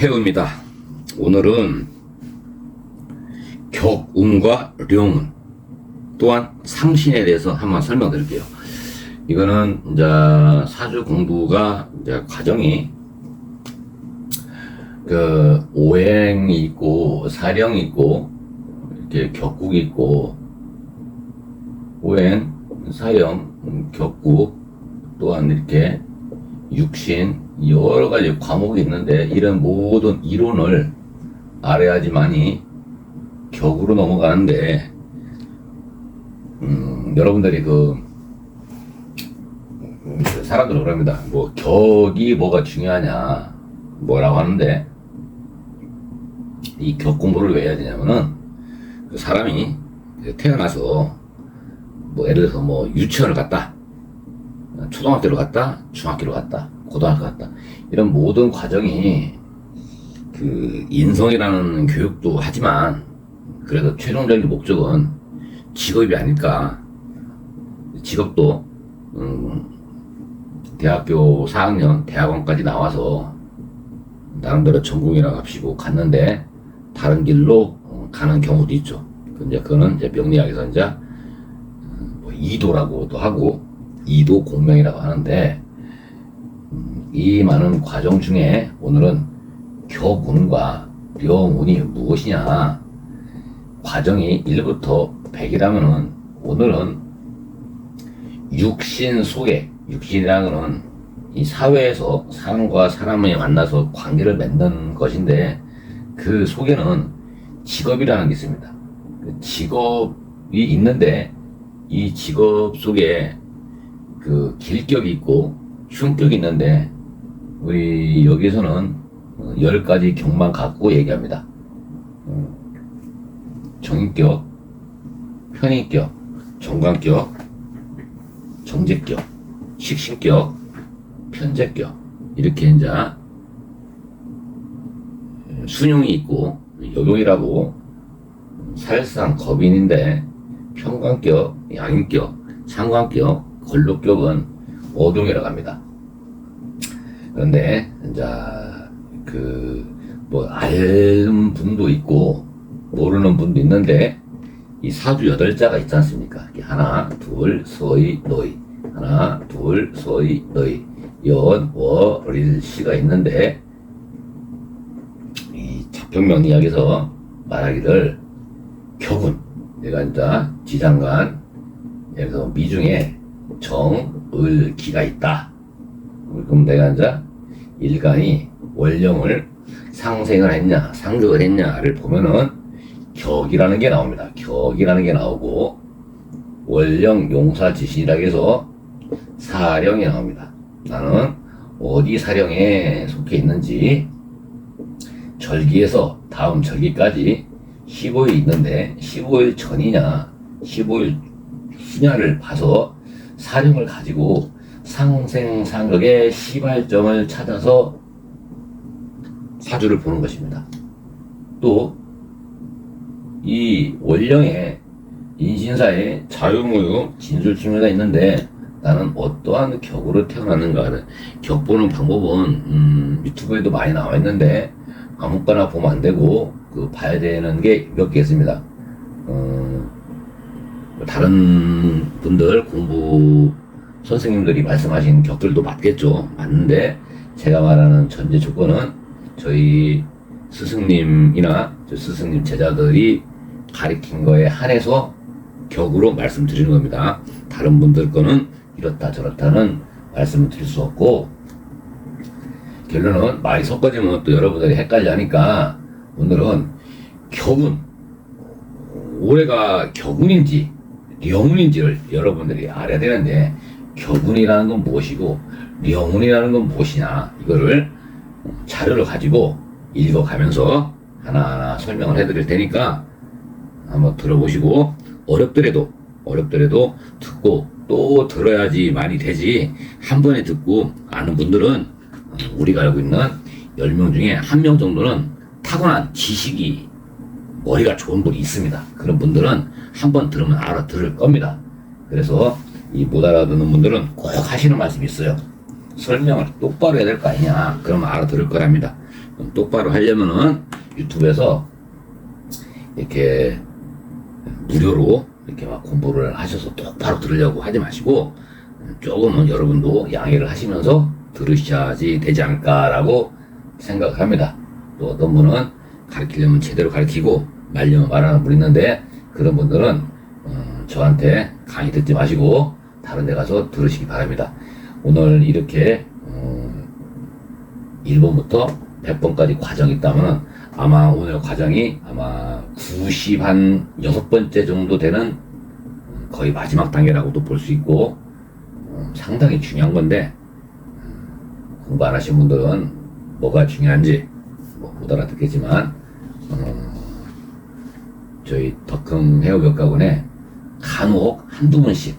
태우입니다. 오늘은 격운과 룡운 또한 상신에 대해서 한번 설명드릴게요. 이거는 이제 사주 공부가 이제 과정이 그 오행이 있고 사령이 있고 이렇게 격국이 있고 오행, 사령, 격국 또한 이렇게 육신 여러 가지 과목이 있는데 이런 모든 이론을 알아야지만이 격으로 넘어가는데 여러분들이 사람들은 그럽니다. 뭐 격이 뭐가 중요하냐 뭐라고 하는데 이 격 공부를 왜 해야 되냐면은 그 사람이 태어나서 뭐 예를 들어서 뭐 유치원을 갔다 초등학교를 갔다 중학교를 갔다 고등학교 갔다 이런 모든 과정이 그 인성이라는 교육도 하지만 그래도 최종적인 목적은 직업이 아닐까. 직업도 대학교 4학년 대학원까지 나와서 나름대로 전공이라고 합시고 갔는데 다른 길로 가는 경우도 있죠. 근데 그거는 이제 명리학에서 이제 뭐 이도라고도 하고 이도 공명이라고 하는데 이 많은 과정 중에 오늘은 격운과 령운이 무엇이냐 과정이 1부터 100이라면은 오늘은 육신 속에 육신이라는 것은 이 사회에서 사람과 사람이 만나서 관계를 맺는 것인데 그 속에는 직업이라는 게 있습니다. 그 직업이 있는데 이 직업 속에 그 길격이 있고 흉격이 있는데 우리 여기서는 10가지 격만 갖고 얘기합니다. 정인격, 편인격, 정관격, 정제격, 식신격, 편제격 이렇게 이제 순용이 있고 역용이라고 사실상 겁인인데 편관격, 양인격, 상관격, 걸록격은 어경이라고 합니다. 그런데 이제 뭐 아는 분도 있고 모르는 분도 있는데 이 사주 8자가 있지 않습니까? 하나, 둘, 서이, 너희 하나, 둘, 서이, 너희 연, 월, 일, 시가 있는데 이 자평명리학에서 말하기를 격운 내가 이제 지장간 예를 들어서 미중에 정, 을, 기가 있다. 그럼 내가 이제 일간이 월령을 상생을 했냐 상극을 했냐를 보면은 격이라는 게 나옵니다. 격이라는 게 나오고 월령 용사지신이라고 해서 사령이 나옵니다. 나는 어디 사령에 속해 있는지 절기에서 다음 절기까지 15일 있는데 15일 전이냐 15일 후냐를 봐서 사령을 가지고 상생상극의 시발점을 찾아서 사주를 보는 것입니다. 또 이 월령에 인신사에 자유무유 진술충묘가 있는데 나는 어떠한 격으로 태어났는가 격 보는 방법은 유튜브에도 많이 나와 있는데 아무거나 보면 안 되고 봐야 되는 게 몇 개 있습니다. 다른 분들 공부 선생님들이 말씀하신 격들도 맞겠죠. 맞는데 제가 말하는 전제 조건은 저희 스승님이나 스승님 제자들이 가리킨 거에 한해서 격으로 말씀드리는 겁니다. 다른 분들 거는 이렇다 저렇다는 말씀을 드릴 수 없고 결론은 많이 섞어지면 또 여러분들이 헷갈려 하니까 오늘은 격운 올해가 격운인지 령운인지를 여러분들이 알아야 되는데 격운이라는 건 무엇이고 령운이라는 건 무엇이냐 이거를 자료를 가지고 읽어가면서 하나하나 설명을 해드릴 테니까 한번 들어보시고 어렵더라도 듣고 또 들어야지 많이 되지 한 번에 듣고 아는 분들은 우리가 알고 있는 10명 중에 1명 정도는 타고난 지식이 머리가 좋은 분이 있습니다. 그런 분들은 한 번 들으면 알아들을 겁니다. 그래서 이 못 알아듣는 분들은 꼭 하시는 말씀이 있어요. 설명을 똑바로 해야 될 거 아니냐 그러면 알아들을 거랍니다. 똑바로 하려면은 유튜브에서 이렇게 무료로 이렇게 막 공부를 하셔서 똑바로 들으려고 하지 마시고 조금은 여러분도 양해를 하시면서 들으셔야지 되지 않을까라고 생각합니다. 또 어떤 분은 가르치려면 제대로 가르치고 말려면 말하는 분 있는데 그런 분들은 저한테 강의 듣지 마시고 다른 데 가서 들으시기 바랍니다. 오늘 이렇게 1번부터 100번까지 과정이 있다면 아마 오늘 과정이 아마 96번째 정도 되는 거의 마지막 단계라고도 볼 수 있고 상당히 중요한 건데 공부 안 하신 분들은 뭐가 중요한지 못 알아듣겠지만 저희 덕흥 해외교육학원에 간혹 한두 번씩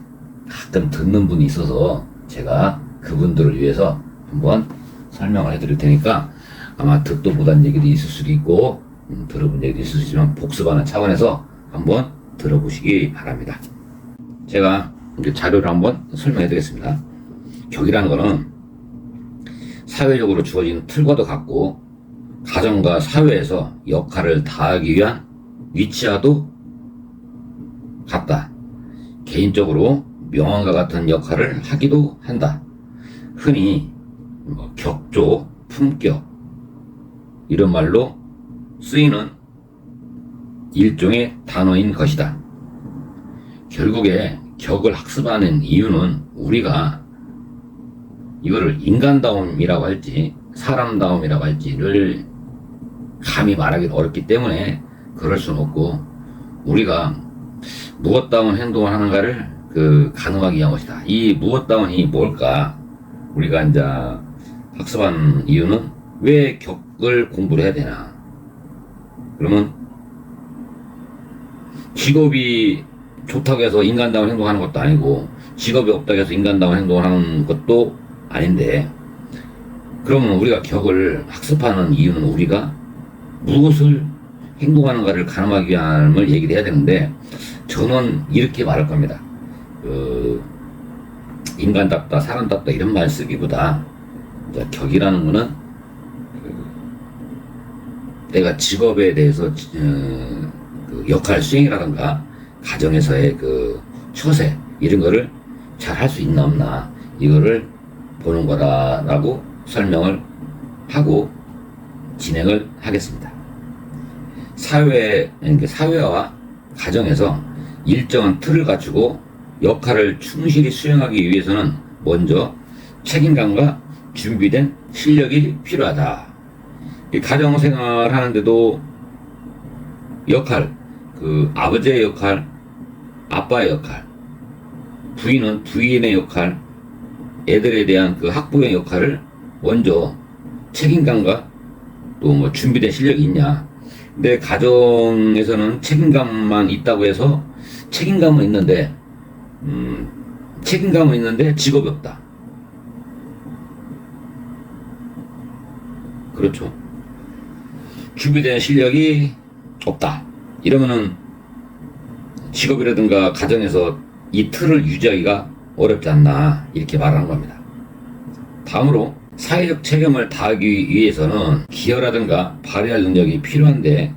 가끔 듣는 분이 있어서 제가 그분들을 위해서 한번 설명을 해드릴 테니까 아마 듣도 못한 얘기도 있을 수도 있고 들어본 얘기도 있을 수 있지만 복습하는 차원에서 한번 들어보시기 바랍니다. 제가 이제 자료를 한번 설명해 드리겠습니다. 격이라는 거는 사회적으로 주어진 틀과도 같고 가정과 사회에서 역할을 다하기 위한 위치와도 같다. 개인적으로 명언과 같은 역할을 하기도 한다. 흔히 격조, 품격 이런 말로 쓰이는 일종의 단어인 것이다. 결국에 격을 학습하는 이유는 우리가 이거를 인간다움이라고 할지 사람다움이라고 할지를 감히 말하기는 어렵기 때문에 그럴 수는 없고 우리가 무엇다운 행동을 하는가를 가늠하기 위한 것이다. 이 무엇다운이 뭘까? 우리가 이제 학습하는 이유는 왜 격을 공부를 해야 되나? 그러면 직업이 좋다고 해서 인간다운 행동하는 것도 아니고 직업이 없다고 해서 인간다운 행동을 하는 것도 아닌데 그러면 우리가 격을 학습하는 이유는 우리가 무엇을 행동하는가를 가늠하기 위함을 얘기를 해야 되는데 저는 이렇게 말할 겁니다. 인간답다 사람답다 이런 말 쓰기보다 격이라는 거는 내가 직업에 대해서 역할 수행이라든가 가정에서의 처세 이런 거를 잘 할 수 있나 없나 이거를 보는 거다라고 설명을 하고 진행을 하겠습니다. 사회와 가정에서 일정한 틀을 갖추고 역할을 충실히 수행하기 위해서는 먼저 책임감과 준비된 실력이 필요하다. 가정생활 하는데도 역할, 아버지의 역할, 아빠의 역할, 부인은 부인의 역할, 애들에 대한 학부의 역할을 먼저 책임감과 또 준비된 실력이 있냐. 내 가정에서는 책임감만 있다고 해서 책임감은 있는데 직업이 없다. 그렇죠. 준비된 실력이 없다. 이러면은 직업이라든가 가정에서 이 틀을 유지하기가 어렵지 않나 이렇게 말하는 겁니다. 다음으로 사회적 책임을 다하기 위해서는 기여라든가 발휘할 능력이 필요한데